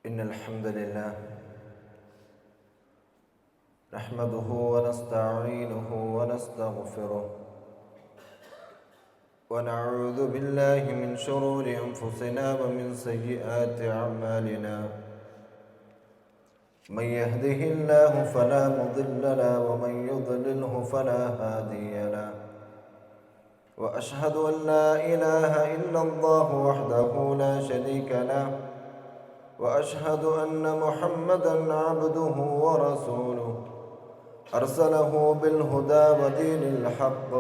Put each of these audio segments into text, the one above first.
إن الحمد لله نحمده ونستعينه ونستغفره ونعوذ بالله من شرور أنفسنا ومن سيئات أعمالنا من يهده الله فلا مضل له ومن يضلله فلا هادي له وأشهد أن لا إله إلا الله وحده لا شريك له وأشهد أن محمدًا عبده ورسوله أرسله بالهدى ودين الحق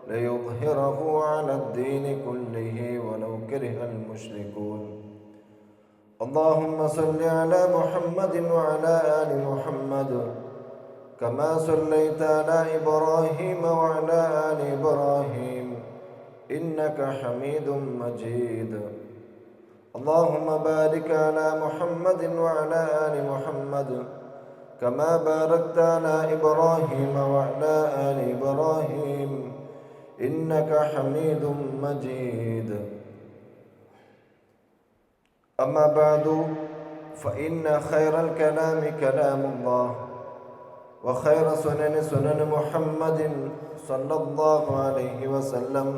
ليظهره على الدين كله ولو كره المشركون اللهم صل على محمد وعلى آل محمد كما صليت على إبراهيم وعلى آل إبراهيم إنك حميد مجيد اللهم بارك على محمد وعلى آل محمد كما باركت على إبراهيم وعلى آل إبراهيم إنك حميد مجيد أما بعد فإن خير الكلام كلام الله وخير سنن محمد صلى الله عليه وسلم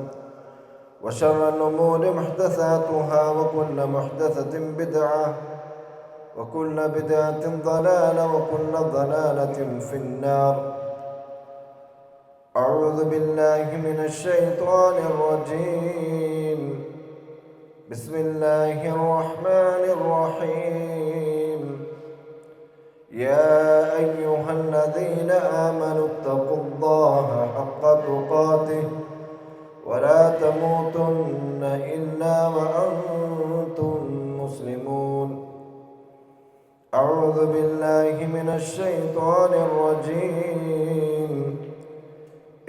وشر الأمور محدثاتها وكل محدثة بدعة وكل بدعة ضلالة وكل ضلالة في النار أعوذ بالله من الشيطان الرجيم بسم الله الرحمن الرحيم يا أيها الذين آمنوا اتقوا الله حق تقاته ولا تموتن إلا وأنتم مسلمون أعوذ بالله من الشيطان الرجيم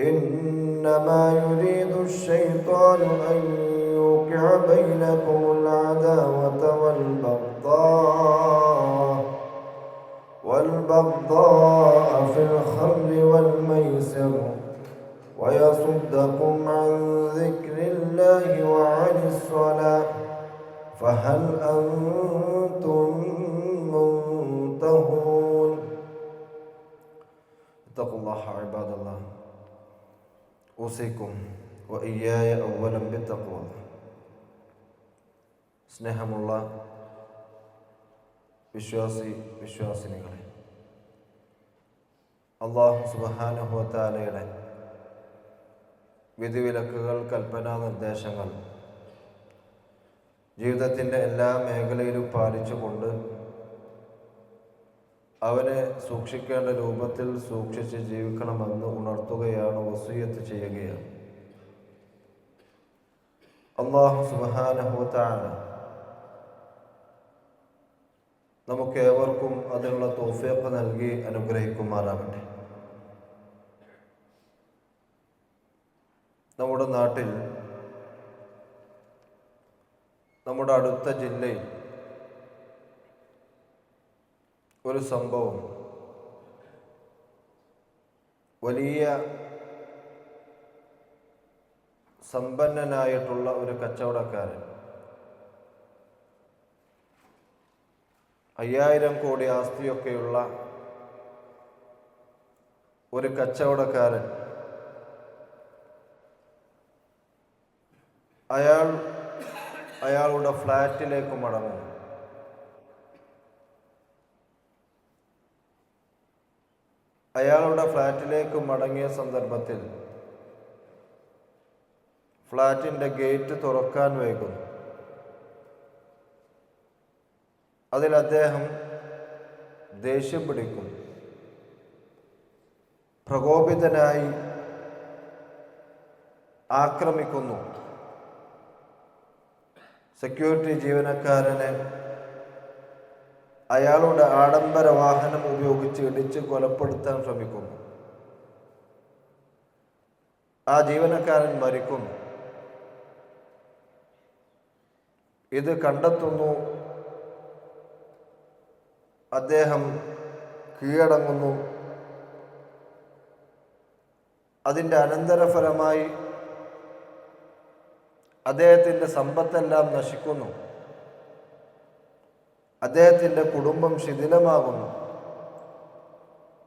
إنما يريد الشيطان أن يوقع بينكم العداوة والبغضاء في الخمر والميسر ويصدكم عن ذكر الله وعن الصلاة فهل أنتم منتهون اتقوا الله عباد الله أوصيكم وإياي أولا بالتقوى സ്നേഹമുള്ള വിശ്വാസിനികളെ, അല്ലാഹു സുബ്ഹാനഹു വ തആലയുടെ വിധിവിലക്കുകൾ, കൽപ്പനാ നിർദ്ദേശങ്ങൾ ജീവിതത്തിൻ്റെ എല്ലാ മേഖലയിലും പാലിച്ചുകൊണ്ട് അവനെ സൂക്ഷിക്കേണ്ട രൂപത്തിൽ സൂക്ഷിച്ച് ജീവിക്കണമെന്ന് ഉണർത്തുകയാണ്, വസിയ്യത്ത് ചെയ്യുകയാണ്. അല്ലാഹു സുബ്ഹാനഹു വ തആല നമുക്കേവർക്കും അതിനുള്ള തൗഫീഖ് നൽകി അനുഗ്രഹിക്കുമാറാകട്ടെ. നമ്മുടെ നാട്ടിൽ, നമ്മുടെ അടുത്ത ജില്ലയിൽ ഒരു സംഭവം, വലിയ സമ്പന്നനായിട്ടുള്ള ഒരു കച്ചവടക്കാരൻ 5000 കോടി ആസ്തിയൊക്കെയുള്ള ഒരു കച്ചവടക്കാരൻ അയാളുടെ ഫ്ലാറ്റിലേക്ക് മടങ്ങുന്നു. അയാളുടെ ഫ്ലാറ്റിലേക്ക് മടങ്ങിയ സന്ദർഭത്തിൽ ഫ്ലാറ്റിൻ്റെ ഗേറ്റ് തുറക്കാൻ വൈകുന്നു. അതിൽ അദ്ദേഹം ദേഷ്യം പിടിക്കുന്നു. പ്രകോപിതനായി ആക്രമിക്കുന്നു. സെക്യൂരിറ്റി ജീവനക്കാരനെ അയാളുടെ ആഡംബര വാഹനം ഉപയോഗിച്ച് ഇടിച്ച് കൊലപ്പെടുത്താൻ ശ്രമിക്കുന്നു. ആ ജീവനക്കാരൻ മരിക്കുന്നു. ഇത് കണ്ടെത്തുന്നു. അദ്ദേഹം കീഴടങ്ങുന്നു. അതിൻ്റെ അനന്തരഫലമായി അദ്ദേഹത്തിൻ്റെ സമ്പത്തെല്ലാം നശിക്കുന്നു. അദ്ദേഹത്തിൻ്റെ കുടുംബം ശിഥിലമാകുന്നു,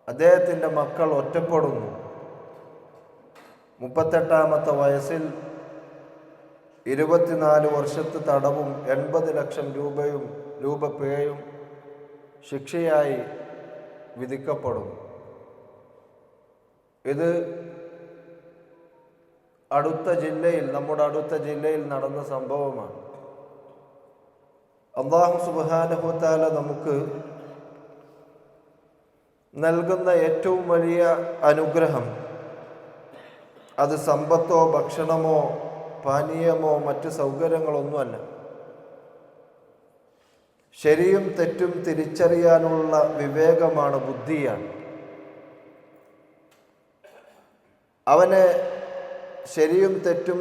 അദ്ദേഹത്തിൻ്റെ മക്കൾ ഒറ്റപ്പെടുന്നു. 38-ാമത്തെ വയസ്സിൽ 24 വർഷത്തെ തടവും 80 ലക്ഷം രൂപ പിഴയും ശിക്ഷയായി വിധിക്കപ്പെടുന്നു. ഇത് നമ്മുടെ അടുത്ത ജില്ലയിൽ നടന്ന സംഭവമാണ്. അല്ലാഹു സുബ്ഹാനഹു വ തആല നമുക്ക് നൽകുന്ന ഏറ്റവും വലിയ അനുഗ്രഹം അത് സമ്പത്തോ ഭക്ഷണമോ പാനീയമോ മറ്റ് സൗകര്യങ്ങളൊന്നുമല്ല. ശരിയും തെറ്റും തിരിച്ചറിയാനുള്ള വിവേകമാണ്, ബുദ്ധിയാണ്. അവനെ ശരിയും തെറ്റും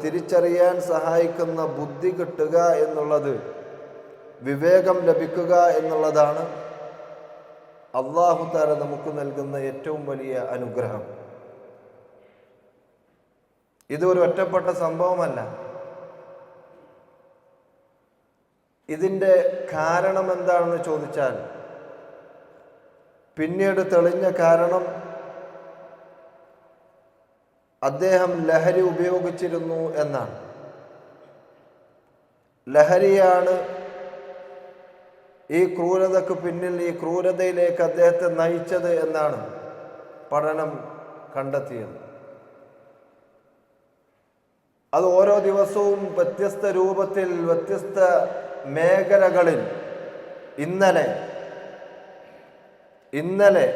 തിരിച്ചറിയാൻ സഹായിക്കുന്ന ബുദ്ധി കിട്ടുക എന്നുള്ളത്, വിവേകം ലഭിക്കുക എന്നുള്ളതാണ് അല്ലാഹു തആല നമുക്ക് നൽകുന്ന ഏറ്റവും വലിയ അനുഗ്രഹം. ഇതൊരു ഒറ്റപ്പെട്ട സംഭവമല്ല. ഇതിൻ്റെ കാരണം എന്താണെന്ന് ചോദിച്ചാൽ പിന്നീട് തെളിഞ്ഞ കാരണം അദ്ദേഹം ലഹരി ഉപയോഗിച്ചിരുന്നു എന്നാണ്. ലഹരിയാണ് ഈ ക്രൂരതയ്ക്ക് പിന്നിൽ, ഈ ക്രൂരതയിലേക്ക് അദ്ദേഹത്തെ നയിച്ചത് എന്നാണ് പഠനം കണ്ടെത്തിയത്. അത് ഓരോ ദിവസവും വ്യത്യസ്ത രൂപത്തിൽ, വ്യത്യസ്ത മേഖലകളിൽ ഇന്നലെ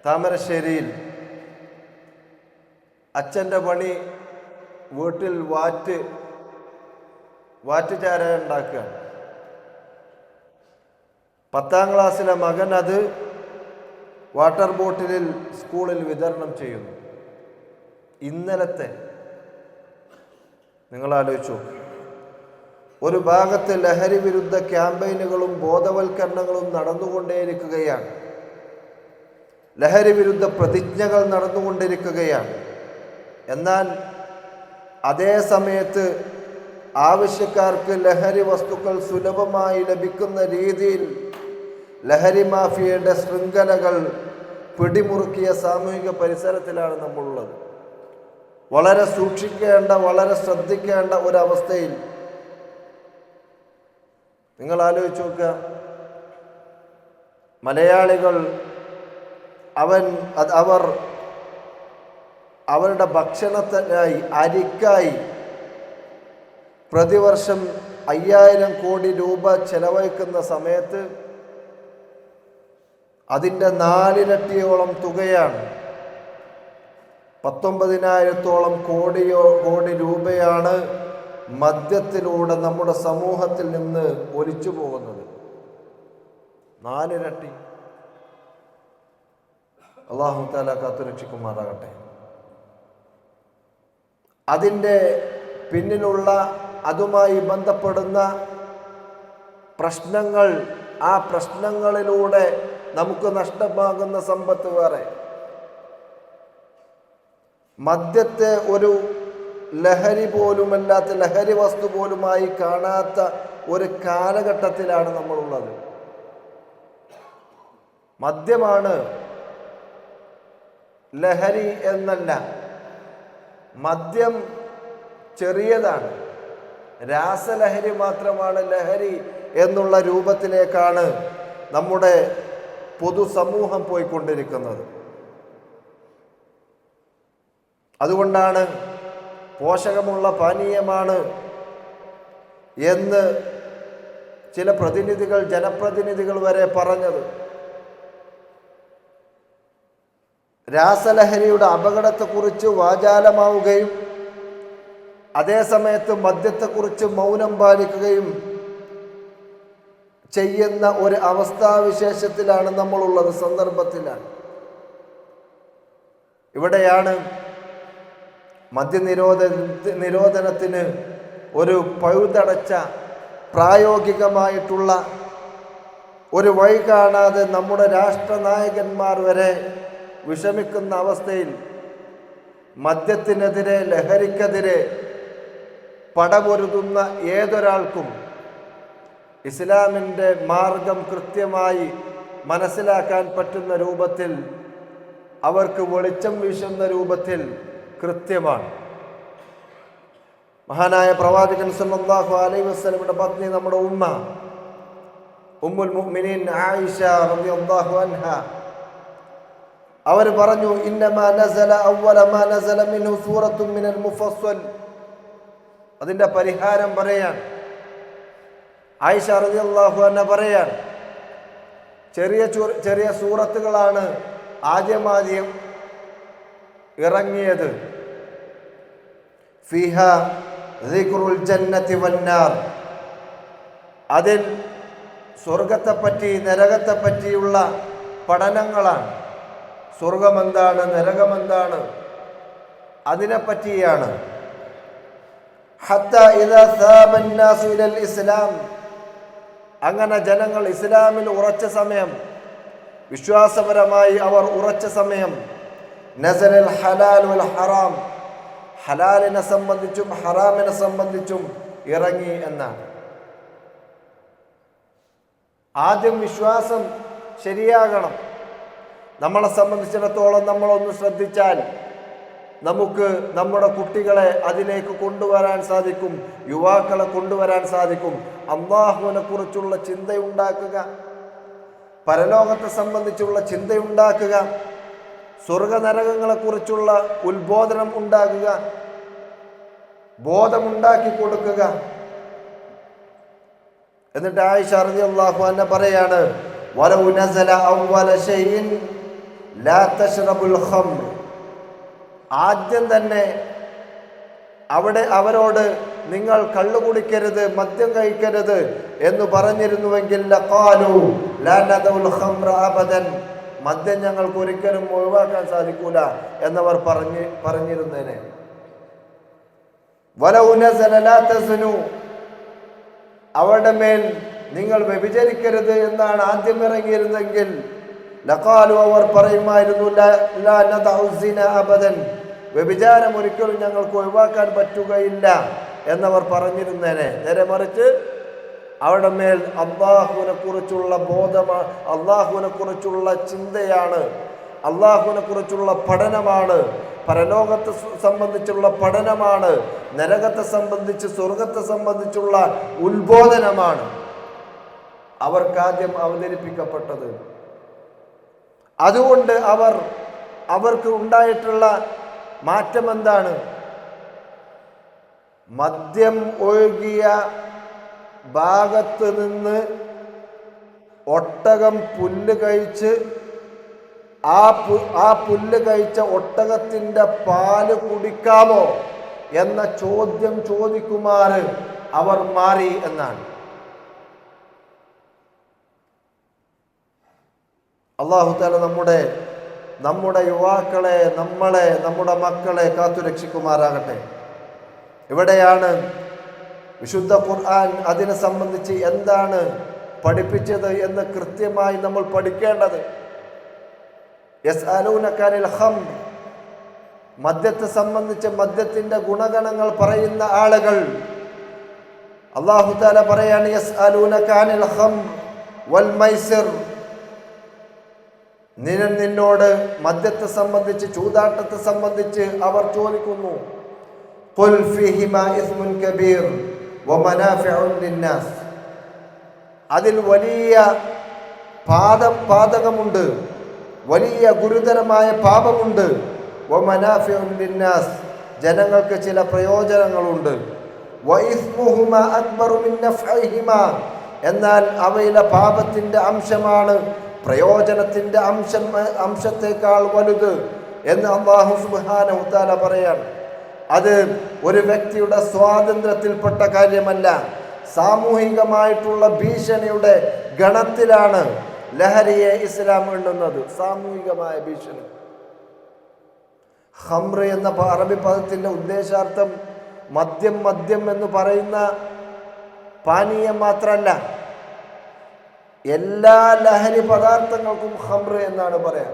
താമരശ്ശേരിയിൽ അച്ഛൻ്റെ പണി വീട്ടിൽ വാറ്റുചാരായ ഉണ്ടാക്കുകയാണ്. 10ാം ക്ലാസ്സിലെ മകൻ അത് വാട്ടർ ബോട്ടിലിൽ സ്കൂളിൽ വിതരണം ചെയ്യുന്നു. ഇന്നലത്തെ നിങ്ങൾ ആലോചിച്ചു. ഒരു ഭാഗത്ത് ലഹരി വിരുദ്ധ ക്യാമ്പയിനുകളും ബോധവൽക്കരണങ്ങളും നടന്നുകൊണ്ടേയിരിക്കുകയാണ്. ലഹരി വിരുദ്ധ പ്രതിജ്ഞകൾ നടന്നുകൊണ്ടിരിക്കുകയാണ്. എന്നാൽ അതേ സമയത്ത് ആവശ്യക്കാർക്ക് ലഹരി വസ്തുക്കൾ സുലഭമായി ലഭിക്കുന്ന രീതിയിൽ ലഹരി മാഫിയയുടെ ശൃംഖലകൾ പിടിമുറുക്കിയ സാമൂഹിക പരിസരത്തിലാണ് നമ്മളുള്ളത്. വളരെ സൂക്ഷിക്കേണ്ട, വളരെ ശ്രദ്ധിക്കേണ്ട ഒരവസ്ഥയിൽ നിങ്ങൾ ആലോചിച്ച് നോക്കുക. മലയാളികൾ അവരുടെ ഭക്ഷണത്തിനായി, അരിക്കായി പ്രതിവർഷം 5000 കോടി രൂപ ചെലവഴിക്കുന്ന സമയത്ത് അതിൻ്റെ 4 ഇരട്ടിയോളം തുകയാണ്, 19,000-ഓളം കോടി രൂപയാണ് മദ്യത്തിലൂടെ നമ്മുടെ സമൂഹത്തിൽ നിന്ന് ഒലിച്ചു പോകുന്നത്. 4 ഇരട്ടി. അല്ലാഹു തആല കാത്തുരക്ഷിക്കുമാറാകട്ടെ. അതിൻ്റെ പിന്നിലുള്ള, അതുമായി ബന്ധപ്പെടുന്ന പ്രശ്നങ്ങൾ, ആ പ്രശ്നങ്ങളിലൂടെ നമുക്ക് നഷ്ടമാകുന്ന സമ്പത്ത് വേറെ. മദ്യത്തെ ഒരു ലഹരി പോലുമല്ലാത്ത, ലഹരി വസ്തു പോലുമായി കാണാത്ത ഒരു കാലഘട്ടത്തിലാണ് നമ്മളുള്ളത്. മദ്യമാണ് ലഹരി എന്നല്ല, മദ്യം ചെറിയതാണ്, രാസലഹരി മാത്രമാണ് ലഹരി എന്നുള്ള രൂപത്തിലേക്കാണ് നമ്മുടെ പൊതുസമൂഹം പോയിക്കൊണ്ടിരിക്കുന്നത്. അതുകൊണ്ടാണ് പോഷകമുള്ള പാനീയമാണ് എന്ന് ചില ജനപ്രതിനിധികൾ വരെ പറഞ്ഞത്. രാസലഹരിയുടെ അപകടത്തെക്കുറിച്ച് വാചാലമാവുകയും അതേസമയത്ത് മദ്യത്തെക്കുറിച്ച് മൗനം പാലിക്കുകയും ചെയ്യുന്ന ഒരു അവസ്ഥാവിശേഷത്തിലാണ് നമ്മളുള്ളത്, സന്ദർഭത്തിലാണ്. ഇവിടെയാണ് മദ്യനിരോധനത്തിന് ഒരു പഴുതടച്ച പ്രായോഗികമായിട്ടുള്ള ഒരു വഴി കാണാതെ നമ്മുടെ രാഷ്ട്രനായകന്മാർ വരെ വിഷമിക്കുന്ന അവസ്ഥയിൽ മദ്യത്തിനെതിരെ, ലഹരിക്കെതിരെ പടപൊരുതുന്ന ഏതൊരാൾക്കും ഇസ്ലാമിൻ്റെ മാർഗം കൃത്യമായി മനസ്സിലാക്കാൻ പറ്റുന്ന രൂപത്തിൽ, അവർക്ക് വെളിച്ചം വീശുന്ന രൂപത്തിൽ കൃത്യമാണ്. മഹാനായ പ്രവാചകൻ സല്ലല്ലാഹു അലൈഹി വസല്ലമയുടെ പത്നി, നമ്മുടെ ഉമ്മുൽ മുഅ്മിനീൻ ആയിഷ റളിയല്ലാഹു അൻഹ, അവർ പറഞ്ഞു, ഇന്നമാ നസല അവ്വല മാ നസല മിൻഹു സൂറത്തുൻ മിനൽ മുഫസ്സൽ. അതിൻ്റെ പരിഹാരം പറയാൻ ആയിഷ റളിയല്ലാഹു അൻഹ പറയാൻ, ചെറിയ ചെറിയ സൂറത്തുകളാണ് ആദ്യം ഇറങ്ങിയത്. ഫീഹാ ദിക്റുൽ ജന്നതി വന്നാർ. അതിൽ സ്വർഗത്തെപ്പറ്റി നരകത്തെപ്പറ്റിയുള്ള പഠനങ്ങളാണ്. സ്വർഗമെന്താണ്, നരകമെന്താണ്, അതിനെപ്പറ്റിയാണ്. ഹത്താ ഇദാ സാബ അന്നാസു ഇലൽ ഇസ്ലാം. അങ്ങനെ ജനങ്ങൾ ഇസ്ലാമിൽ ഉറച്ച സമയം, വിശ്വാസപരമായി അവർ ഉറച്ച സമയം, നസലൽ ഹലാൽ വൽ ഹറാം, ഹലാലിനെ സംബന്ധിച്ചും ഹറാമിനെ സംബന്ധിച്ചും ഇറങ്ങി എന്നാണ്. ആദ്യം വിശ്വാസം ശരിയാകണം. നമ്മളെ സംബന്ധിച്ചിടത്തോളം നമ്മളൊന്ന് ശ്രദ്ധിച്ചാൽ നമുക്ക് നമ്മുടെ കുട്ടികളെ അതിലേക്ക് കൊണ്ടുവരാൻ സാധിക്കും, യുവാക്കളെ കൊണ്ടുവരാൻ സാധിക്കും. അല്ലാഹുവിനെ കുറിച്ചുള്ള ചിന്തയുണ്ടാക്കുക, പരലോകത്തെ സംബന്ധിച്ചുള്ള ചിന്തയുണ്ടാക്കുക, സ്വർഗനരകങ്ങളെക്കുറിച്ചുള്ള ഉത്ബോധനം ഉണ്ടാക്കുക, ബോധമുണ്ടാക്കി കൊടുക്കുക. എന്നിട്ട് ആയിഷ റളിയല്ലാഹു അൻഹ പറയാണ്, വലൗ നസല അവ്വല ശൈഇൻ ലാ തശ്റബുൽ ഖംർ. ആദ്യം തന്നെ അവിടെ അവരോട് നിങ്ങൾ കള്ളു കുടിക്കരുത്, മദ്യം കഴിക്കരുത് എന്ന് പറഞ്ഞിരുന്നുവെങ്കിൽ ലഖാലു ലാ നദഉൽ ഖംറ അബദൻ, മദ്യം ഞങ്ങൾക്ക് ഒരിക്കലും ഒഴിവാക്കാൻ സാധിക്കൂല എന്നവർ പറഞ്ഞിരുന്നേനെ. വലൗ നസല ലാ തസ്നു, അവരുടെ മേൽ നിങ്ങൾ വ്യഭിചരിക്കരുത് എന്നാണ് ആദ്യം ഇറങ്ങിയിരുന്നെങ്കിൽ ലഖാലു, അവർ പറയുമായിരുന്നു ലാ നദഉ സിന അബദൻ, വ്യഭിചാരം ഒരിക്കലും ഞങ്ങൾക്ക് ഒഴിവാക്കാൻ പറ്റുകയില്ല എന്നവർ പറഞ്ഞിരുന്നേനെ. നേരെ മറിച്ച് അവരുടെ മേൽ അല്ലാഹുവിനെ കുറിച്ചുള്ള ബോധമാണ്, അല്ലാഹുവിനെ കുറിച്ചുള്ള ചിന്തയാണ്, അല്ലാഹുവിനെ കുറിച്ചുള്ള പഠനമാണ്, പരലോകത്തെ സംബന്ധിച്ചുള്ള പഠനമാണ്, നരകത്തെ സംബന്ധിച്ച് സ്വർഗത്തെ സംബന്ധിച്ചുള്ള ഉത്ബോധനമാണ് അവർക്കാദ്യം അവതരിപ്പിക്കപ്പെട്ടത്. അതുകൊണ്ട് അവർക്ക് ഉണ്ടായിട്ടുള്ള മാറ്റം എന്താണ്? മദ്യം ഒഴുകിയ ഭാഗത്ത് നിന്ന് ഒട്ടകം പുല്ല് കഴിച്ച് ആ പുല്ല് കഴിച്ച ഒട്ടകത്തിൻ്റെ പാല് കുടിക്കാമോ എന്ന ചോദ്യം ചോദിക്കുമാറ് അവർ മാറി എന്നാണ്. അല്ലാഹു തആല നമ്മുടെ യുവാക്കളെ, നമ്മുടെ മക്കളെ കാത്തുരക്ഷിക്കുമാറാകട്ടെ. ഇവിടെയാണ് വിശുദ്ധ ഖുർആൻ അതിനെ സംബന്ധിച്ച് എന്താണ് പഠിപ്പിച്ചത് എന്ന് കൃത്യമായി നമ്മൾ പഠിക്കേണ്ടത്. യസ്അലൂനക അനിൽ ഖംർ, മദ്യത്തെ സംബന്ധിച്ച് മദ്യത്തിന്റെ ഗുണഗണങ്ങൾ പറയുന്ന ആളുകൾ, അല്ലാഹു തആല പറയാണ് യസ്അലൂനക അനിൽ ഖംർ വൽ മൈസിർ, നിന്നോട് മദ്യത്തെ സംബന്ധിച്ച്, ചൂതാട്ടത്തെ സംബന്ധിച്ച് അവർ ചോദിക്കുന്നു. ഖുൽ ഫീഹിമാ ഇസ്മുൻ കബീർ വമനാഫിഉ ലിന്നാസ്, അതിൽ വലിയ പാതകമുണ്ട്, വലിയ ഗുരുതരമായ പാപമുണ്ട്. വമനാഫിഉ ലിന്നാസ്, ജനങ്ങൾക്ക് ചില പ്രയോജനങ്ങളുണ്ട്. വഇസ്മുഹുമാ അക്ബറു മിൻ നഫ്ഇഹിമാ, എന്നാൽ അവയിലെ പാപത്തിന്റെ അംശമാണ് പ്രയോജനത്തിന്റെ അംശത്തേക്കാൾ വലുത് എന്ന് അല്ലാഹു സുബ്ഹാനഹു തആല പറയാണ്. അത് ഒരു വ്യക്തിയുടെ സ്വാതന്ത്ര്യത്തിൽപ്പെട്ട കാര്യമല്ല, സാമൂഹികമായിട്ടുള്ള ഭീഷണിയുടെ ഗണത്തിലാണ് ലഹരിയെ ഇസ്ലാം എണ്ണുന്നത്. സാമൂഹികമായ ഭീഷണി. ഖംർ എന്ന അറബി പദത്തിന്റെ ഉദ്ദേശാർത്ഥം മദ്യം എന്ന് പറയുന്ന പാനീയം മാത്രമല്ല, എല്ലാ ലഹരി പദാർത്ഥങ്ങൾക്കും ഖംർ എന്നാണ് പറയാം.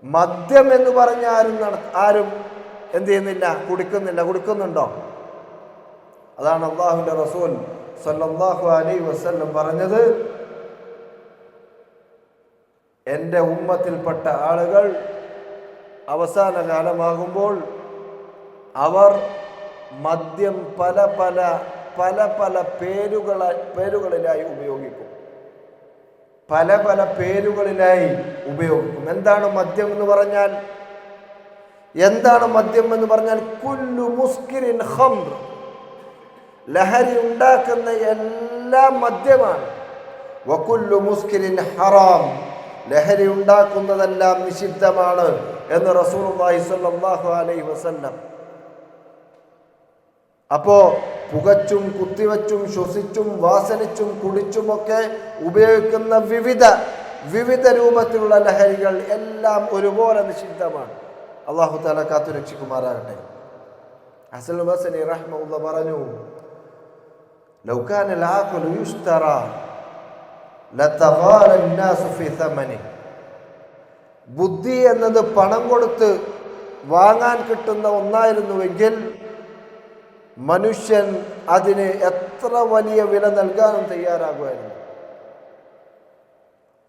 മദ്യം എന്ന് പറഞ്ഞ ആരും എന്ത് ചെയ്യുന്നില്ല, കുടിക്കുന്നുണ്ടോ? അതാണ് അല്ലാഹുവിൻ്റെ റസൂൽ സല്ലല്ലാഹു അലൈഹി വസല്ലം പറഞ്ഞത്, എൻ്റെ ഉമ്മത്തിൽപ്പെട്ട ആളുകൾ അവസാന കാലമാകുമ്പോൾ അവർ മദ്യം പല പല പേരുകളിലായി ഉപയോഗിക്കും. പല പേരുകളിലായി ഉപയോഗിക്കും. എന്താണ് മദ്യം എന്ന് പറഞ്ഞാൽ? കുല്ലു മുസ്കിരിൻ ഖംർ, ലഹരി ഉണ്ടാക്കുന്ന എല്ലാം മദ്യമാണ്. വകുല്ലു മുസ്കിരിൻ ഹറാം, ലഹരി ഉണ്ടാക്കുന്നതെല്ലാം നിഷിദ്ധമാണ് എന്ന് റസൂലുള്ളാഹി സ്വല്ലല്ലാഹു അലൈഹി വസല്ലം. അപ്പോ പുകച്ചും കുത്തിവച്ചും ശ്വസിച്ചും വാസനിച്ചും കുടിച്ചുമൊക്കെ ഉപയോഗിക്കുന്ന വിവിധ രൂപത്തിലുള്ള ലഹരികൾ എല്ലാം ഒരുപോലെ നിഷിദ്ധമാണ്. അല്ലാഹു തആല കാത്തു രക്ഷിക്കുമാറാകട്ടെ. ഹസനുൽ ബസ്രി റഹ്മത്തുള്ളാഹി പറഞ്ഞു, ലൗ കാനൽ ആഖിലു യുസ്തറാ ലതഗാല الناس في ثمنه. ബുദ്ധി എന്നത് പണം കൊടുത്ത് വാങ്ങാൻ കിട്ടുന്ന ഒന്നായിരുന്നുവെങ്കിൽ മനുഷ്യൻ അതിന് എത്ര വലിയ വില നൽകാനും തയ്യാറാകുമായിരുന്നു.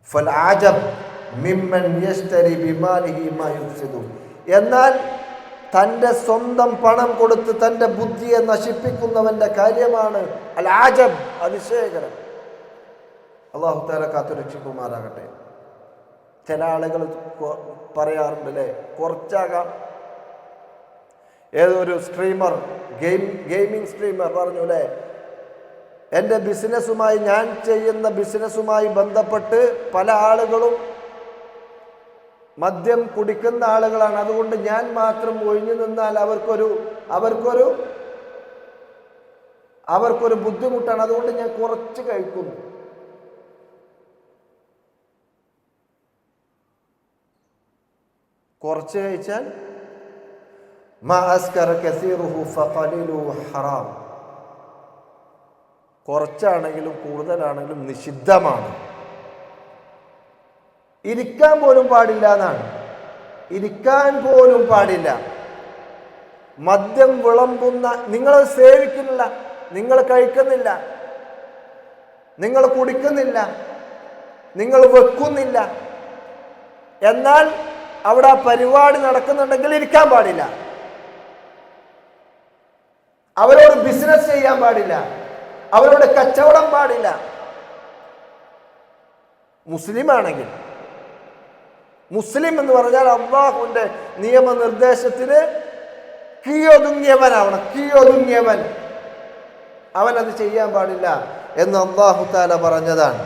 ഫൽഅജബ് മിമ്മൻ യശ്തരി ബിമാലിഹി മാ യുഫ്സിദു. എന്നാൽ തൻ്റെ സ്വന്തം പണം കൊടുത്ത് തൻ്റെ ബുദ്ധിയെ നശിപ്പിക്കുന്നവന്റെ കാര്യമാണ് അൽ ആജബ്, അതിശയകരം. അല്ലാഹു തആല കാത്തു രക്ഷിക്കുമാറാകട്ടെ. ചില ആളുകൾ പറയാറുണ്ട് അല്ലേ, കുറച്ചാകാം. ഏതൊരു സ്ട്രീമർ, ഗെയിമിംഗ് സ്ട്രീമർ പറഞ്ഞു അല്ലേ, എൻ്റെ ബിസിനസ്സുമായി, ഞാൻ ചെയ്യുന്ന ബിസിനസ്സുമായി ബന്ധപ്പെട്ട് പല ആളുകളും മദ്യം കുടിക്കുന്ന ആളുകളാണ്. അതുകൊണ്ട് ഞാൻ മാത്രം ഒഴിഞ്ഞു നിന്നാൽ അവർക്കൊരു ബുദ്ധിമുട്ടാണ്. അതുകൊണ്ട് ഞാൻ കുറച്ച് കഴിക്കുന്നു. കുറച്ച് കഴിച്ചാൽ മാ അസ്കറ കസീറുഹു ഫഖലീലുഹു ഹറാം. കുറച്ചാണെങ്കിലും കൂടുതലാണെങ്കിലും നിഷിദ്ധമാണ്. ഇരിക്കാൻ പോലും പാടില്ല എന്നാണ്. ഇരിക്കാൻ പോലും പാടില്ല. മദ്യം വിളമ്പുന്ന, നിങ്ങൾ സേവിക്കുന്നില്ല, നിങ്ങൾ കഴിക്കുന്നില്ല, നിങ്ങൾ കുടിക്കുന്നില്ല, നിങ്ങൾ വെക്കുന്നില്ല, എന്നാൽ അവിടെ ആ പരിപാടി നടക്കുന്നുണ്ടെങ്കിൽ ഇരിക്കാൻ പാടില്ല. അവരോട് ബിസിനസ് ചെയ്യാൻ പാടില്ല, അവരോട് കച്ചവടം പാടില്ല. മുസ്ലിമാണെങ്കിൽ, മുസ്ലിം എന്ന് പറഞ്ഞാൽ അല്ലാഹുവിന്റെ നിയമനിർദ്ദേശത്തിന് കീഴൊതുങ്ങിയവൻ അവനത് ചെയ്യാൻ പാടില്ല എന്ന് അല്ലാഹു തആല പറഞ്ഞതാണ്.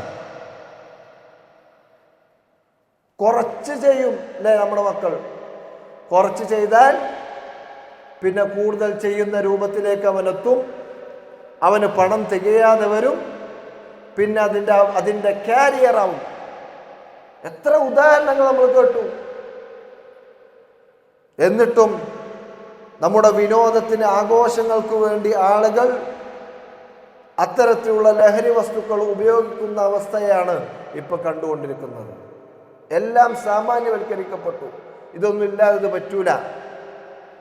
കുറച്ച് ചെയ്യും അല്ലേ നമ്മുടെ മക്കൾ? കുറച്ച് ചെയ്താൽ പിന്നെ കൂടുതൽ ചെയ്യുന്ന രൂപത്തിലേക്ക് അവനെത്തും. അവന് പണം തികയാതെ വരും. പിന്നെ അതിൻ്റെ കാരിയറാവും. എത്ര ഉദാഹരണങ്ങൾ നമ്മൾ കേട്ടു. എന്നിട്ടും നമ്മുടെ വിനോദത്തിന്, ആഘോഷങ്ങൾക്ക് വേണ്ടി ആളുകൾ അത്തരത്തിലുള്ള ലഹരി വസ്തുക്കൾ ഉപയോഗിക്കുന്ന അവസ്ഥയാണ് ഇപ്പൊ കണ്ടുകൊണ്ടിരിക്കുന്നത്. എല്ലാം സാമാന്യവൽക്കരിക്കപ്പെട്ടു. ഇതൊന്നും ഇല്ലാതെ ഇത് പറ്റൂല.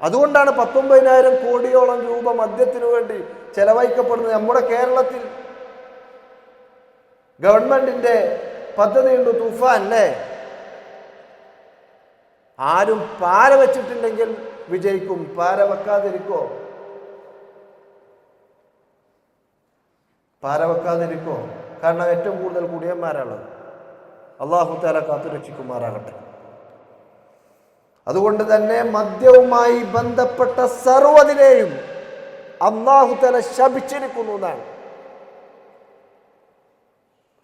അതുകൊണ്ടാണ് 19,000 കോടിയോളം രൂപ മദ്യത്തിനു വേണ്ടി ചെലവഴിക്കപ്പെടുന്നത്. നമ്മുടെ കേരളത്തിൽ ഗവൺമെന്റിന്റെ പദ്ധതിയുണ്ട്, തൂഫാൻ അല്ലേ? ആരും പാര വെച്ചിട്ടുണ്ടെങ്കിൽ വിജയിക്കും. പാര വെക്കാതിരിക്കോ? കാരണം ഏറ്റവും കൂടുതൽ കുടിയന്മാരാണുള്ളത്. അല്ലാഹു തആല കാത്തു രക്ഷിക്കുമാറാകട്ടെ. അതുകൊണ്ട് തന്നെ മദ്യവുമായി ബന്ധപ്പെട്ട സർവ്വതിനെയും അല്ലാഹു തആല ശപിച്ചിരിക്കുന്നു എന്നാണ്.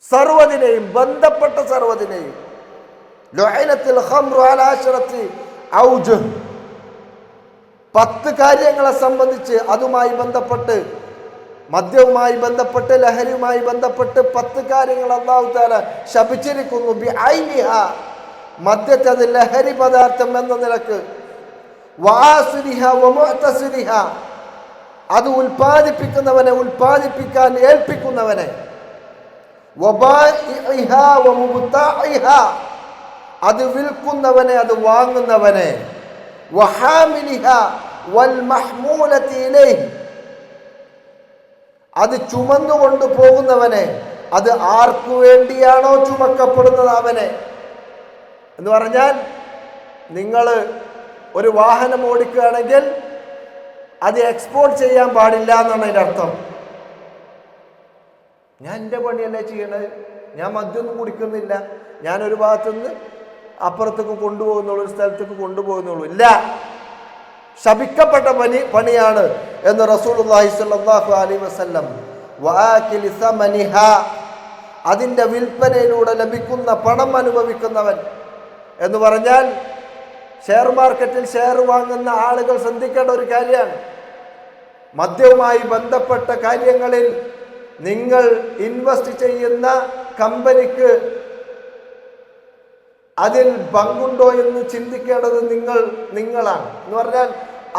സർവ്വതിനെയും, ബന്ധപ്പെട്ട സർവ്വതിനെയും. ലഅനത്തുൽ ഖംറു അലാ അശറത്തി ഔജുഹ്, 10 കാര്യങ്ങളെ സംബന്ധിച്ച്, അതുമായി ബന്ധപ്പെട്ട്, മദ്യവുമായി ബന്ധപ്പെട്ട്, ലഹരിയുമായി ബന്ധപ്പെട്ട് 10 കാര്യങ്ങൾ അല്ലാഹു തആല ശപിച്ചിരിക്കുന്നു. ബിഐനിഹാ, മദ്യത്തെ അത് ലഹരി പദാർത്ഥം എന്ന നിലക്ക്, വആസിരിഹ വമുഅതസിരിഹ, അത് ഉൽപ്പാദിപ്പിക്കുന്നവനെ, ഉൽപ്പാദിപ്പിക്കാൻ ഏൽപ്പിക്കുന്നവനെ, വബാഇഇഹ വമുബ്താഇഹ, അത് വിൽക്കുന്നവനെ, അത് വാങ്ങുന്നവനെ, വഹാമിലിഹ വൽ മഹ്മൂലതി ഇലൈഹി, അത് ചുമന്നുകൊണ്ട് പോകുന്നവനെ, അത് ആർക്കു വേണ്ടിയാണോ ചുമക്കപ്പെടുന്നത് അവനെ. എന്ന് പറഞ്ഞാൽ നിങ്ങൾ ഒരു വാഹനം ഓടിക്കുകയാണെങ്കിൽ അത് എക്സ്പോർട്ട് ചെയ്യാൻ പാടില്ല എന്നാണ് അതിൻ്റെ അർത്ഥം. ഞാൻ എൻ്റെ പണിയല്ലേ ചെയ്യണത്, ഞാൻ മദ്യമൊന്നും കുടിക്കുന്നില്ല, ഞാനൊരു ഭാഗത്തുനിന്ന് അപ്പുറത്തേക്ക് കൊണ്ടുപോകുന്നുള്ളൂ, ഒരു സ്ഥലത്തേക്ക് കൊണ്ടുപോകുന്നുള്ളൂ. ഇല്ല, ശപിക്കപ്പെട്ട പണിയാണ് എന്ന് റസൂലുള്ളാഹി സ്വല്ലല്ലാഹു അലൈഹി വസല്ലം. വആകിലി സമനിഹ, അതിൻ്റെ വിൽപ്പനയിലൂടെ ലഭിക്കുന്ന പണം അനുഭവിക്കുന്നവൻ എന്ന് പറഞ്ഞാൽ ഷെയർ മാർക്കറ്റിൽ ഷെയർ വാങ്ങുന്ന ആളുകൾ ശ്രദ്ധിക്കേണ്ട ഒരു കാര്യമാണ്. മദ്യവുമായി ബന്ധപ്പെട്ട കാര്യങ്ങളിൽ നിങ്ങൾ ഇൻവെസ്റ്റ് ചെയ്യുന്ന കമ്പനിക്ക് അതിൽ പങ്കുണ്ടോ എന്ന് ചിന്തിക്കേണ്ടത് നിങ്ങളാണ്. എന്ന് പറഞ്ഞാൽ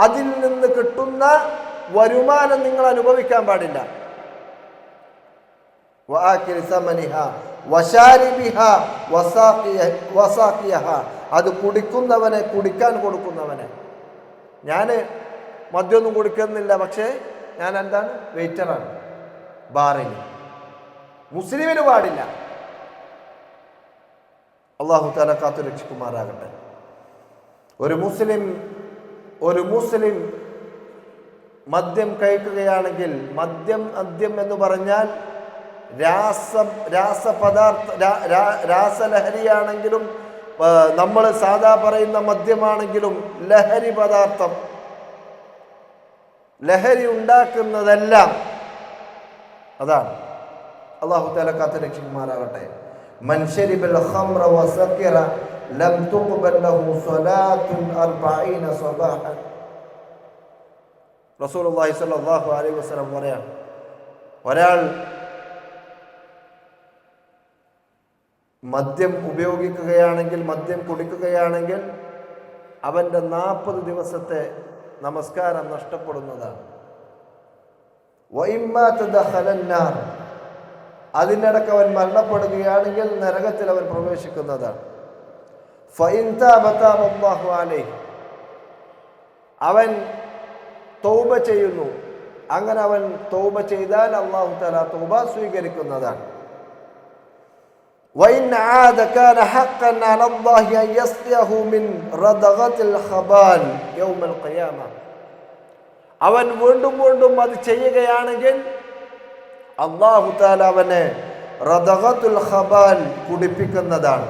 അതിൽ നിന്ന് കിട്ടുന്ന വരുമാനം നിങ്ങൾ അനുഭവിക്കാൻ പാടില്ല. അത് കുടിക്കുന്നവനെ, കുടിക്കാൻ കൊടുക്കുന്നവനെ. ഞാൻ മദ്യമൊന്നും കുടിക്കുന്നില്ല, പക്ഷേ ഞാൻ എന്താണ്, വെയിറ്ററാണ് ബാറിൽ. മുസ്ലിമിന് പാടില്ല. അല്ലാഹു തആല കാത്തു രക്ഷിക്കുമാറാകട്ടെ. ഒരു മുസ്ലിം മദ്യം കഴിക്കുകയാണെങ്കിൽ, മദ്യം എന്ന് പറഞ്ഞാൽ രാസലഹരിയാണെങ്കിലും നമ്മൾ സാധാ പറയുന്ന മദ്യമാണെങ്കിലും ലഹരി പദാർത്ഥം, ലഹരി ഉണ്ടാക്കുന്നതെല്ലാം അതാണ്. അല്ലാഹു തആല കാത്തു രക്ഷിക്കുമാറാകട്ടെ. മൻ ശരിബൽ ഖംറ വസഖറ ലം തുഖബൽ ലഹു സ്വലാത്തുൻ 40 സ്വബാഹൻ. റസൂലുള്ളാഹി സ്വല്ലല്ലാഹു അലൈഹി വസല്ലം പറയാൻ, ഒരാൾ മദ്യം ഉപയോഗിക്കുകയാണെങ്കിൽ, മദ്യം കുടിക്കുകയാണെങ്കിൽ അവൻ്റെ 40 ദിവസത്തെ നമസ്കാരം നഷ്ടപ്പെടുന്നതാണ്. അതിനിടക്ക് അവൻ മരണപ്പെടുകയാണെങ്കിൽ നരകത്തിൽ അവൻ പ്രവേശിക്കുന്നതാണ്. അവൻ തൗബ ചെയ്യുന്നു, അങ്ങനെ അവൻ തൗബ ചെയ്താൽ അല്ലാഹു തആല തൗബ സ്വീകരിക്കുന്നതാണ്. അവൻ വീണ്ടും വീണ്ടും അത് ചെയ്യുകയാണെങ്കിൽ അല്ലാഹു തആല അവനെ റദഗത്തുൽ ഖബാൽ കുടിപ്പിക്കുന്നതാണ്.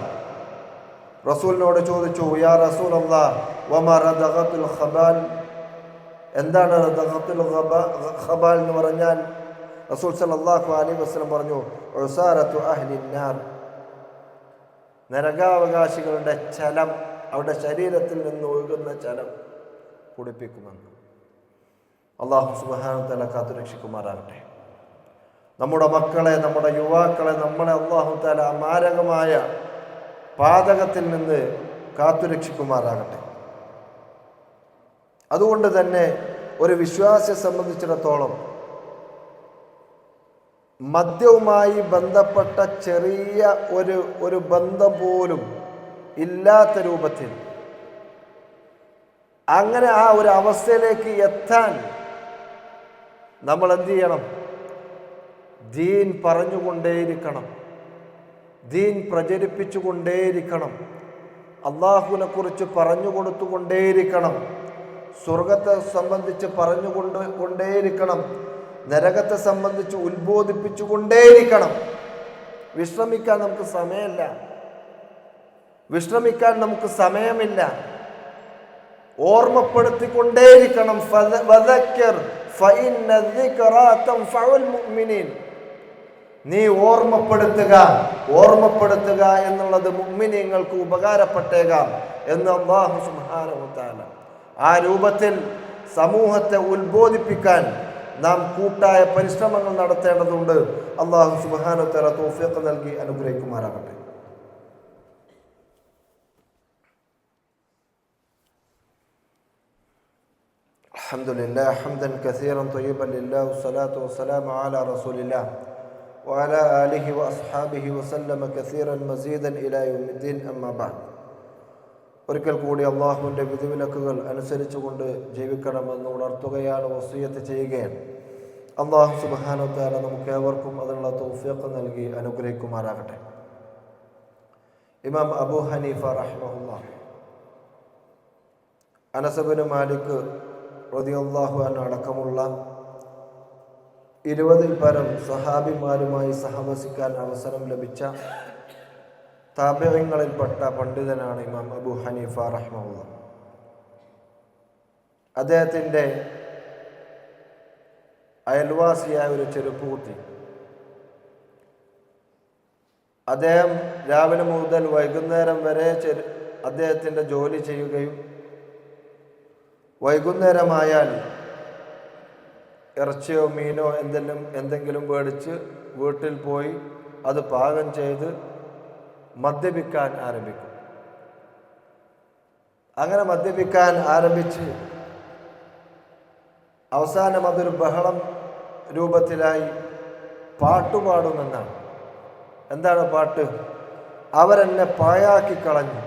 റസൂലിനോട് ചോദിച്ചു, യാ റസൂലല്ലാഹ് വമാ റദഗത്തുൽ ഖബാൽ, എന്താണ് റദഗത്തുൽ ഖബാൽ എന്ന് പറഞ്ഞാൽ? റസൂൽ സല്ലല്ലാഹു അലൈഹി വസല്ലം പറഞ്ഞു, ഉസാറത്തു അഹ്ലിന്നാർ, നരകാവകാശികളുടെ ചലം, അവരുടെ ശരീരത്തിൽ നിന്ന് ഒഴുകുന്ന ചലം കുടിപ്പിക്കുമെന്ന്. അല്ലാഹു സുബ്ഹാനഹു തആല കാത്തു രക്ഷിക്കുമാറാകട്ടെ. നമ്മുടെ മക്കളെ, നമ്മുടെ യുവാക്കളെ നമ്മളെ അല്ലാഹു തആല മാരകമായ പാതകത്തിൽ നിന്ന് കാത്തുരക്ഷിക്കുമാറാകട്ടെ. അതുകൊണ്ട് തന്നെ ഒരു വിശ്വാസിയെ സംബന്ധിച്ചിടത്തോളം മദ്യവുമായി ബന്ധപ്പെട്ട ചെറിയ ഒരു ബന്ധം പോലും ഇല്ലാത്ത രൂപത്തിൽ, അങ്ങനെ ആ ഒരു അവസ്ഥയിലേക്ക് എത്താൻ നമ്മൾ എന്ത് ചെയ്യണം? ദീൻ പറഞ്ഞുകൊണ്ടേയിരിക്കണം, ദീൻ പ്രചരിപ്പിച്ചുകൊണ്ടേയിരിക്കണം, അള്ളാഹുവിനെ കുറിച്ച് പറഞ്ഞു കൊടുത്തുകൊണ്ടേയിരിക്കണം, സ്വർഗത്തെ സംബന്ധിച്ച് കൊണ്ടേയിരിക്കണം, നരകത്തെ സംബന്ധിച്ച് ഉത്ബോധിപ്പിച്ചുകൊണ്ടേയിരിക്കണം. വിശ്രമിക്കാൻ നമുക്ക് സമയമില്ല, വിശ്രമിക്കാൻ നമുക്ക് സമയമില്ല. ഓർമ്മപ്പെടുത്തിക്കൊണ്ടേയിരിക്കണം. നീ ഓർമ്മപ്പെടുത്തുക എന്നുള്ളത് മുഅ്മിനീങ്ങൾക്ക് ഉപകാരപ്പെട്ടേക്കാം എന്ന് അല്ലാഹു സുബ്ഹാനഹു വ തആല. ആ രൂപത്തിൽ സമൂഹത്തെ ഉത്ബോധിപ്പിക്കാൻ നാം കൂട്ടായ പരിശ്രമങ്ങൾ നടത്തേണ്ടതുണ്ട്. അല്ലാഹു സുബ്ഹാനഹു വ തആല തൗഫീഖ് നൽകി അനുഗ്രഹിക്കുമാറാകട്ടെ. അൽഹംദുലില്ലാ ഹംദൻ കസീറൻ ത്വയ്യിബൻ ലില്ലാഹി വസ്സലാത്തു വസ്സലാമു അലാ റസൂലില്ലാഹ് വഅലാ ആലിഹി വഅസ്ഹാബിഹി വസല്ലമ കസീറൻ മസീദൻ ഇലാ യൗമിദ്ദീൻ. അമ്മാ ബഅദ്. ഒരിക്കൽ കൂടി അള്ളാഹുവിൻ്റെ വിധിവിലക്കുകൾ അനുസരിച്ചുകൊണ്ട് ജീവിക്കണമെന്ന് ഉണർത്തുകയാണ്, വസിയ്യത്ത് ചെയ്യുകയാണ്. അല്ലാഹു സുബ്ഹാനഹു വ തആല നമുക്ക് ഏവർക്കും അതിനുള്ള തൗഫീഖ് നൽകി അനുഗ്രഹിക്കുമാറാകട്ടെ. ഇമാം അബൂ ഹനീഫ റഹിമഹുല്ലാഹ് അനസ് ഇബ്നു മാലിക് റളിയല്ലാഹു അൻഹു അടക്കമുള്ള 20-ൽ പരം സ്വഹാബിമാരുമായി സഹവസിക്കാൻ അവസരം ലഭിച്ച താബിഈങ്ങളിൽപ്പെട്ട പണ്ഡിതനാണ് ഇമാം അബൂ ഹനീഫ റഹിമഹുല്ലാഹ്. അദ്ദേഹത്തിൻ്റെ അയൽവാസിയായ ഒരു ചെരുപ്പുകുത്തി, അദ്ദേഹം രാവിലെ മുതൽ വൈകുന്നേരം വരെ അദ്ദേഹത്തിൻ്റെ ജോലി ചെയ്യുകയും വൈകുന്നേരമായാൽ ഇറച്ചിയോ മീനോ എന്തെങ്കിലും മേടിച്ച് വീട്ടിൽ പോയി അത് പാകം ചെയ്ത് മദ്യപിക്കാൻ ആരംഭിക്കും. അങ്ങനെ മദ്യപിക്കാൻ ആരംഭിച്ച് അവസാനം അതൊരു ബഹളം രൂപത്തിലായി പാട്ടുപാടുമെന്നാണ്. എന്താണ് പാട്ട്? അവരെന്നെ പാഴാക്കി കളഞ്ഞു,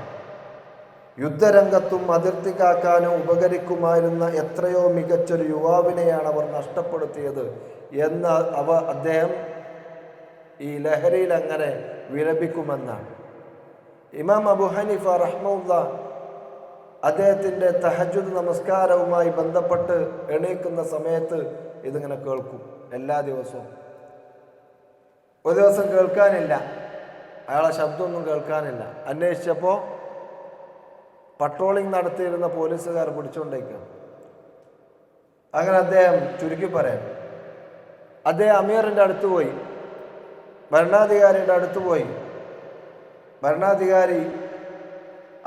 യുദ്ധരംഗത്തും അതിർത്തി കാക്കാനും ഉപകരിക്കുമായിരുന്ന എത്രയോ മികച്ചൊരു യുവാവിനെയാണ് അവർ നഷ്ടപ്പെടുത്തിയത് എന്ന് അദ്ദേഹം ഈ ലഹരിയിൽ അങ്ങനെ വിലപിക്കുമെന്നാണ്. ഇമാം അബൂ ഹനീഫ റഹിമഹുല്ലാഹ് അദ്ദേഹത്തിൻ്റെ തഹജ്ജുദ് നമസ്കാരവുമായി ബന്ധപ്പെട്ട് എണീക്കുന്ന സമയത്ത് ഇതിങ്ങനെ കേൾക്കും. എല്ലാ ദിവസവും. ഒരു ദിവസം കേൾക്കാനില്ല, അയാളെ ശബ്ദമൊന്നും കേൾക്കാനില്ല. അന്വേഷിച്ചപ്പോൾ പട്രോളിംഗ് നടത്തിയിരുന്ന പോലീസുകാർ പിടിച്ചുകൊണ്ടേക്കുക. അങ്ങനെ അദ്ദേഹം ചുരുക്കി പറയാം, അദ്ദേഹം അമീറിൻ്റെ അടുത്ത് പോയി, ഭരണാധികാരിയുടെ അടുത്ത് പോയി. ഭരണാധികാരി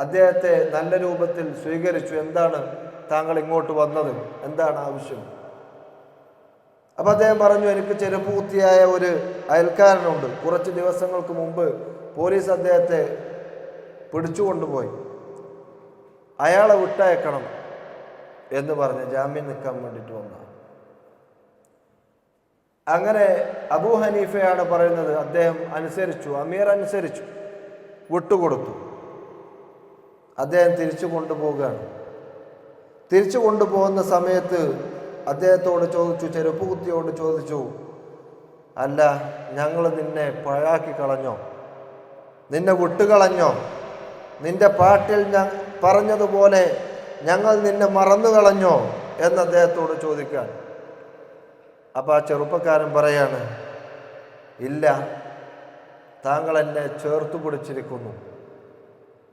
അദ്ദേഹത്തെ നല്ല രൂപത്തിൽ സ്വീകരിച്ചു. എന്താണ് താങ്കൾ ഇങ്ങോട്ട് വന്നത്, എന്താണ് ആവശ്യം? അപ്പം അദ്ദേഹം പറഞ്ഞു, എനിക്ക് ചെരുപ്പുകുത്തിയായ ഒരു അയൽക്കാരനുണ്ട്, കുറച്ച് ദിവസങ്ങൾക്ക് മുമ്പ് പോലീസ് അദ്ദേഹത്തെ പിടിച്ചുകൊണ്ടുപോയി, അയാളെ വിട്ടയക്കണം എന്ന് പറഞ്ഞ് ജാമ്യം നിൽക്കാൻ വേണ്ടിയിട്ട് വന്നതാണ്. അങ്ങനെ അബൂ ഹനീഫയാണ് പറയുന്നത്, അദ്ദേഹം അനുസരിച്ചു, അമീർ അനുസരിച്ചു, വിട്ടുകൊടുത്തു. അദ്ദേഹം തിരിച്ചു കൊണ്ടുപോവുകയാണ്. തിരിച്ചു കൊണ്ടുപോകുന്ന സമയത്ത് അദ്ദേഹത്തോട് ചോദിച്ചു, ചെരുപ്പുകുത്തിയോട് ചോദിച്ചു, അല്ല, ഞങ്ങൾ നിന്നെ പഴാക്കി കളഞ്ഞോ, നിന്നെ വിട്ടുകളഞ്ഞോ, നിന്റെ പാട്ടിൽ പറഞ്ഞതുപോലെ ഞങ്ങൾ നിന്നെ മറന്നു കളഞ്ഞോ എന്ന് അദ്ദേഹത്തോട് ചോദിക്കാൻ. അപ്പം ആ ചെറുപ്പക്കാരൻ പറയാണ്, ഇല്ല, താങ്കൾ എന്നെ ചേർത്തു പിടിച്ചിരിക്കുന്നു,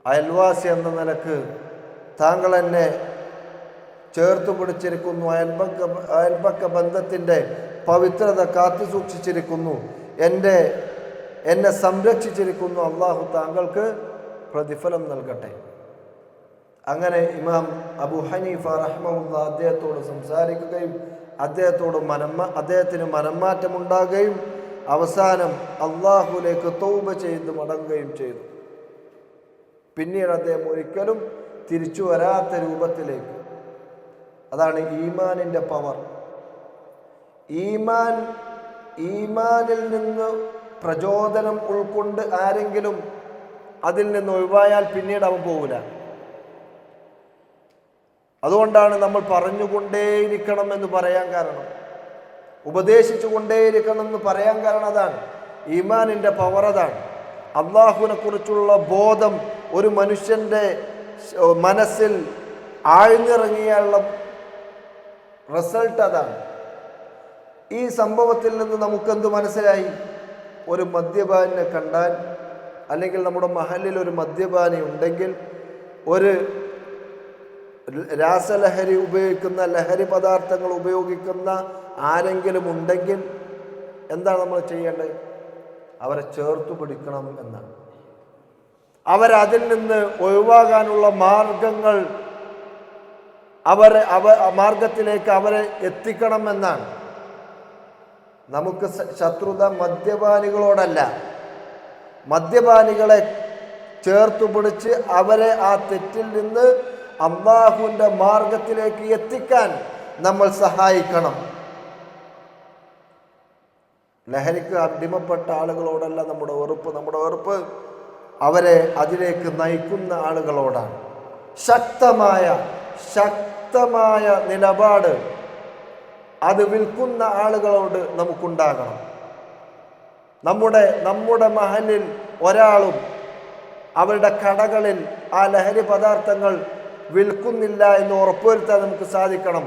അയൽവാസി എന്ന നിലക്ക് താങ്കൾ എന്നെ ചേർത്തു പിടിച്ചിരിക്കുന്നു, അയൽപക്ക ബന്ധത്തിൻ്റെ പവിത്രത കാത്തു സൂക്ഷിച്ചിരിക്കുന്നു, എന്നെ സംരക്ഷിച്ചിരിക്കുന്നു, അള്ളാഹു താങ്കൾക്ക് പ്രതിഫലം നൽകട്ടെ. അങ്ങനെ ഇമാം അബൂ ഹനീഫ റഹിമഹുല്ലാഹ് അദ്ദേഹത്തോട് സംസാരിക്കുകയും അദ്ദേഹത്തിന് മനംമാറ്റമുണ്ടാകുകയും അവസാനം അള്ളാഹുലേക്ക് തൗബ ചെയ്ത് മടങ്ങുകയും ചെയ്തു. പിന്നീട് അദ്ദേഹം ഒരിക്കലും തിരിച്ചു വരാത്ത രൂപത്തിലേക്ക്. അതാണ് ഈമാനിൻ്റെ പവർ. ഈമാനിൽ നിന്ന് പ്രചോദനം ഉൾക്കൊണ്ട് ആരെങ്കിലും അതിൽ നിന്ന് ഒഴിവായാൽ പിന്നീട് അവൻ പോകില്ല. അതുകൊണ്ടാണ് നമ്മൾ പറഞ്ഞുകൊണ്ടേയിരിക്കണം എന്ന് പറയാൻ കാരണം, ഉപദേശിച്ചു കൊണ്ടേയിരിക്കണം എന്ന് പറയാൻ കാരണം അതാണ്. ഈമാനിൻ്റെ പവർ അതാണ്. അള്ളാഹുവിനെ കുറിച്ചുള്ള ബോധം ഒരു മനുഷ്യൻ്റെ മനസ്സിൽ ആഴ്ന്നിറങ്ങിയുള്ള റിസൾട്ട് അതാണ്. ഈ സംഭവത്തിൽ നിന്ന് നമുക്കെന്ത് മനസ്സിലായി? ഒരു മദ്യപാനിനെ കണ്ടാൽ, അല്ലെങ്കിൽ നമ്മുടെ മഹലിൽ ഒരു മദ്യപാനി ഉണ്ടെങ്കിൽ, ഒരു രാസലഹരി ഉപയോഗിക്കുന്ന, ലഹരി പദാർത്ഥങ്ങൾ ഉപയോഗിക്കുന്ന ആരെങ്കിലും ഉണ്ടെങ്കിൽ എന്താണ് നമ്മൾ ചെയ്യേണ്ടത്? അവരെ ചേർത്തു പിടിക്കണം എന്നാണ്. അവരതിൽ നിന്ന് ഒഴിവാകാനുള്ള മാർഗങ്ങൾ മാർഗത്തിലേക്ക് അവരെ എത്തിക്കണം എന്നാണ്. നമുക്ക് ശത്രുത മദ്യപാനികളോടല്ല, മദ്യപാനികളെ ചേർത്തു പിടിച്ച് അവരെ ആ തെറ്റിൽ നിന്ന് അല്ലാഹുവിൻ്റെ മാർഗത്തിലേക്ക് എത്തിക്കാൻ നമ്മൾ സഹായിക്കണം. ലഹരിക്ക് അടിമപ്പെട്ട ആളുകളോടല്ല നമ്മുടെ വെറുപ്പ് അവരെ അതിലേക്ക് നയിക്കുന്ന ആളുകളോടാണ്. ശക്തമായ നിലപാട് അത് വിൽക്കുന്ന ആളുകളോട് നമുക്കുണ്ടാകണം. നമ്മുടെ മഹലിൽ ഒരാളും അവരുടെ കടകളിൽ ആ ലഹരി പദാർത്ഥങ്ങൾ വിൽക്കുന്നില്ല എന്ന് ഉറപ്പുവരുത്താൻ നമുക്ക് സാധിക്കണം.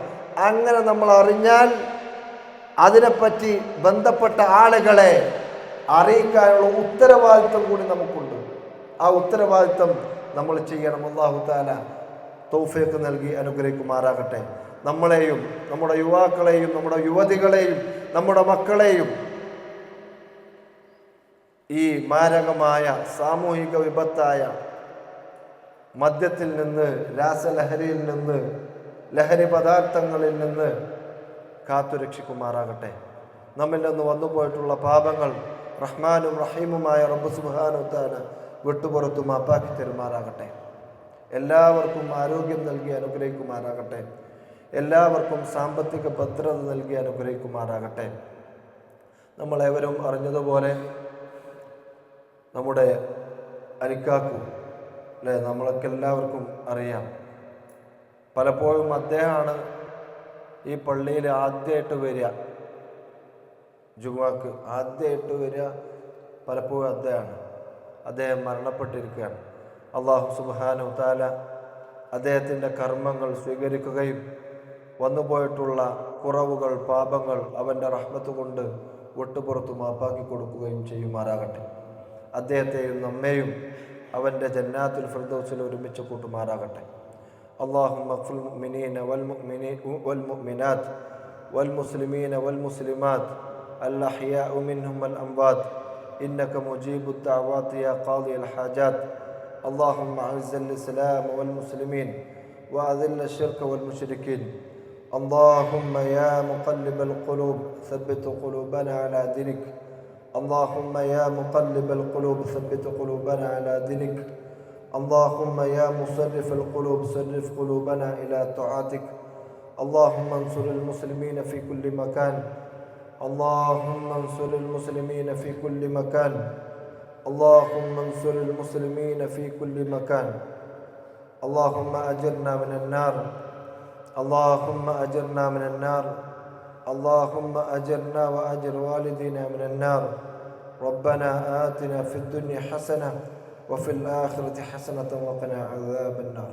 അങ്ങനെ നമ്മൾ അറിഞ്ഞാൽ അതിനെപ്പറ്റി ബന്ധപ്പെട്ട ആളുകളെ അറിയിക്കാനുള്ള ഉത്തരവാദിത്വം കൂടി നമുക്കുണ്ട്. ആ ഉത്തരവാദിത്വം നമ്മൾ ചെയ്യണം. അല്ലാഹു തആല തൗഫീഖ് നൽകി അനുഗ്രഹിക്കുമാറാകട്ടെ. നമ്മളെയും നമ്മുടെ യുവാക്കളെയും നമ്മുടെ യുവതികളെയും നമ്മുടെ മക്കളെയും ഈ മാരകമായ സാമൂഹിക വിപത്തായ മദ്യത്തിൽ നിന്ന്, രാസലഹരിയിൽ നിന്ന്, ലഹരി പദാർത്ഥങ്ങളിൽ നിന്ന് കാത്തുരക്ഷിക്കുമാറാകട്ടെ. നമ്മിൽ നിന്ന് വന്നുപോയിട്ടുള്ള പാപങ്ങൾ റഹ്മാനും റഹീമുമായ റബ്ബ് സുബ്ഹാനഹു വ തആല വിട്ടുപുറത്തു മാപ്പാക്കി തരുമാറാകട്ടെ. എല്ലാവർക്കും ആരോഗ്യം നൽകി അനുഗ്രഹിക്കുമാറാകട്ടെ. എല്ലാവർക്കും സാമ്പത്തിക ഭദ്രത നൽകി അനുഗ്രഹിക്കുമാറാകട്ടെ. നമ്മളേവരും അറിഞ്ഞതുപോലെ നമ്മുടെ അലിക്കാക്കു അല്ലേ, നമ്മളൊക്കെ എല്ലാവർക്കും അറിയാം. പലപ്പോഴും അദ്ദേഹമാണ് ഈ പള്ളിയിൽ ആദ്യമായിട്ട് വരിക, ജുമുഅക്ക് ആദ്യമായിട്ട് വരിക പലപ്പോഴും അദ്ദേഹം മരണപ്പെട്ടിരിക്കുകയാണ്. അല്ലാഹു സുബ്ഹാനഹു തആല അദ്ദേഹത്തിൻ്റെ കർമ്മങ്ങൾ സ്വീകരിക്കുകയും വന്നുപോയിട്ടുള്ള കുറവുകൾ, പാപങ്ങൾ അവൻ്റെ റഹ്മത്ത് കൊണ്ട് വിട്ടുപുറത്തു മാപ്പാക്കി കൊടുക്കുകയും ചെയ്യുമാറാകട്ടെ. അദ്ദേഹത്തെയും നമ്മെയും അവൻ്റെ ജന്നാത്തുൽ ഫിർദൗസിൽ ഒരുമിച്ച് കൂട്ടുമാറാകട്ടെ. اللهم اغفر للمؤمنين والمؤمنات والمسلمين والمسلمات الأحياء منهم والأموات إنك مجيب الدعوات يا قاضي الحاجات. اللهم أعز الإسلام والمسلمين وأذل الشرك والمشركين. اللهم يا مقلب القلوب ثبت قلوبنا على دينك. اللهم يا مقلب القلوب ثبت قلوبنا على دينك. اللهم يا مصرف القلوب صرف قلوبنا إلى طاعتك. اللهم انصر المسلمين في كل مكان. اللهم انصر المسلمين في كل مكان. اللهم انصر المسلمين في كل مكان. اللهم أجرنا من النار. اللهم أجرنا من النار. اللهم أجرنا وأجر والدينا من النار. ربنا آتنا في الدنيا حسنة وفي الآخرة حسنة وقنا عذاب النار.